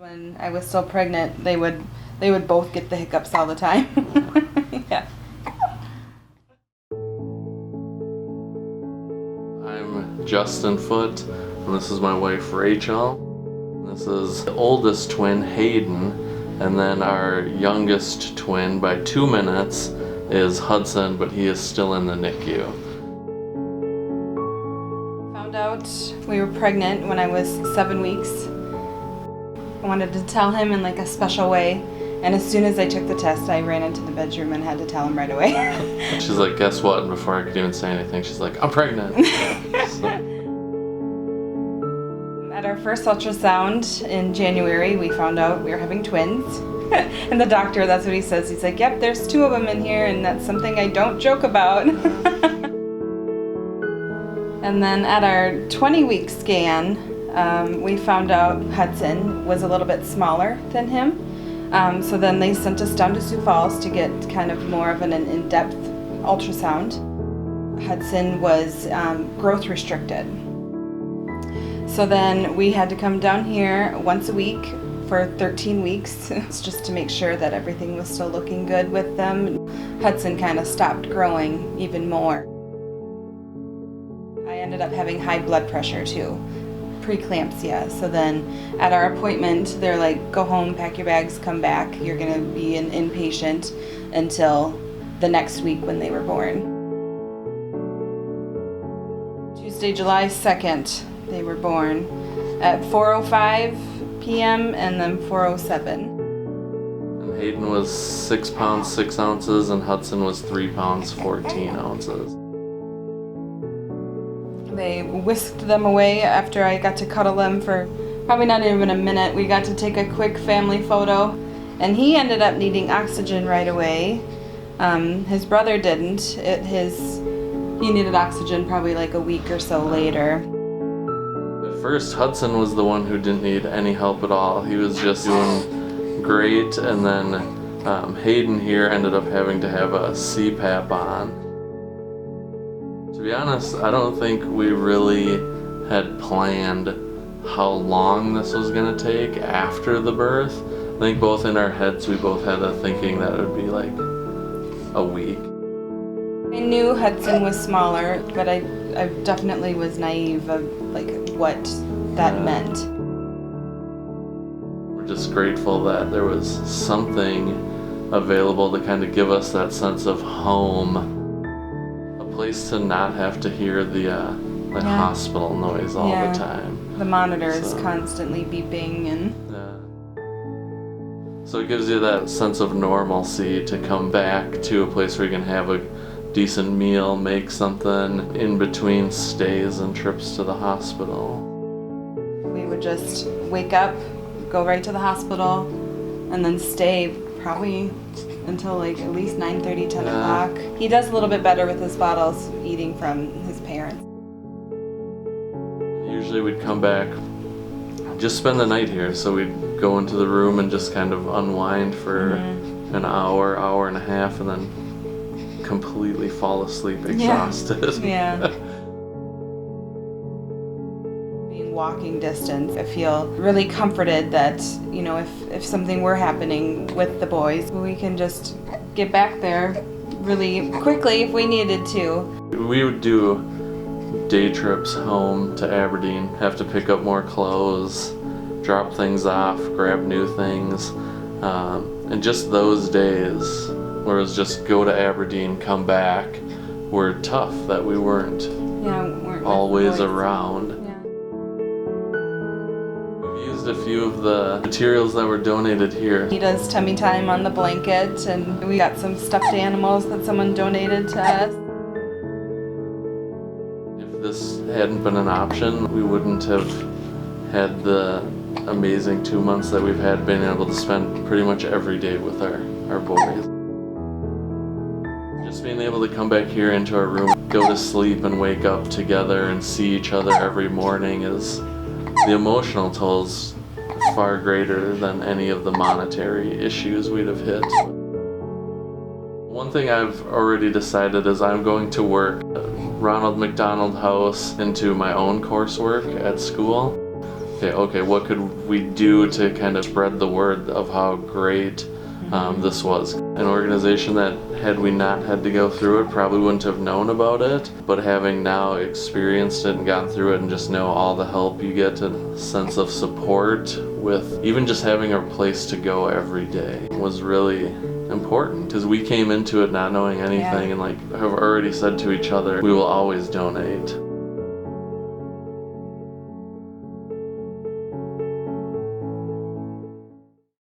When I was still pregnant, they would both get the hiccups all the time. Yeah. I'm Justin Foote, and this is my wife Rachael. This is the oldest twin, Hayden, and then our youngest twin by 2 minutes is Hudson, but he is still in the NICU. Found out we were pregnant when I was 7 weeks. I wanted to tell him in like a special way, and as soon as I took the test, I ran into the bedroom and had to tell him right away. She's like, guess what? And before I could even say anything, she's like, I'm pregnant. At our first ultrasound in January, we found out we were having twins. And the doctor, that's what he says. He's like, yep, there's 2 of them in here, and that's something I don't joke about. And then at our 20-week scan, we found out Hudson was a little bit smaller than him. So then they sent us down to Sioux Falls to get kind of more of an in-depth ultrasound. Hudson was growth restricted. So then we had to come down here once a week for 13 weeks just to make sure that everything was still looking good with them. Hudson kind of stopped growing even more. I ended up having high blood pressure too. Preeclampsia. So then at our appointment, they're like, go home, pack your bags, come back. You're going to be an inpatient until the next week when they were born. Tuesday, July 2nd, they were born at 4:05 p.m. and then 4:07. And Hayden was 6 pounds 6 ounces, and Hudson was 3 pounds 14 ounces. They whisked them away after I got to cuddle them for probably not even a minute. We got to take a quick family photo, and he ended up needing oxygen right away. His brother didn't. He needed oxygen probably like a week or so later. At first, Hudson was the one who didn't need any help at all. He was just doing great, and then Hayden here ended up having to have a CPAP on. To be honest, I don't think we really had planned how long this was going to take after the birth. I think both in our heads we both had a thinking that it would be like a week. I knew Hudson was smaller, but I definitely was naive of like what that meant. We're just grateful that there was something available to kind of give us that sense of home. Place to not have to hear the hospital noise all the time. The monitor is constantly beeping and... So it gives you that sense of normalcy to come back to a place where you can have a decent meal, make something in between stays and trips to the hospital. We would just wake up, go right to the hospital, and then stay probably until like at least 9:30, 10 o'clock. He does a little bit better with his bottles eating from his parents. Usually we'd come back, just spend the night here, so we'd go into the room and just kind of unwind for an hour and a half, and then completely fall asleep exhausted. Yeah. Walking distance. I feel really comforted that, you know, if something were happening with the boys, we can just get back there really quickly if we needed to. We would do day trips home to Aberdeen, have to pick up more clothes, drop things off, grab new things, and just those days where it was just go to Aberdeen, come back, were tough that we weren't always around. A few of the materials that were donated here. He does tummy time on the blanket, and we got some stuffed animals that someone donated to us. If this hadn't been an option, we wouldn't have had the amazing 2 months that we've had, being able to spend pretty much every day with our boys. Just being able to come back here into our room, go to sleep and wake up together and see each other every morning is... The emotional toll's far greater than any of the monetary issues we'd have hit. One thing I've already decided is I'm going to work Ronald McDonald House into my own coursework at school. okay, what could we do to kind of spread the word of how great this was? An organization that, had we not had to go through it, probably wouldn't have known about it, but having now experienced it and gotten through it and just know all the help you get and a sense of support with even just having a place to go every day was really important, because we came into it not knowing anything, and like I've already said to each other, we will always donate.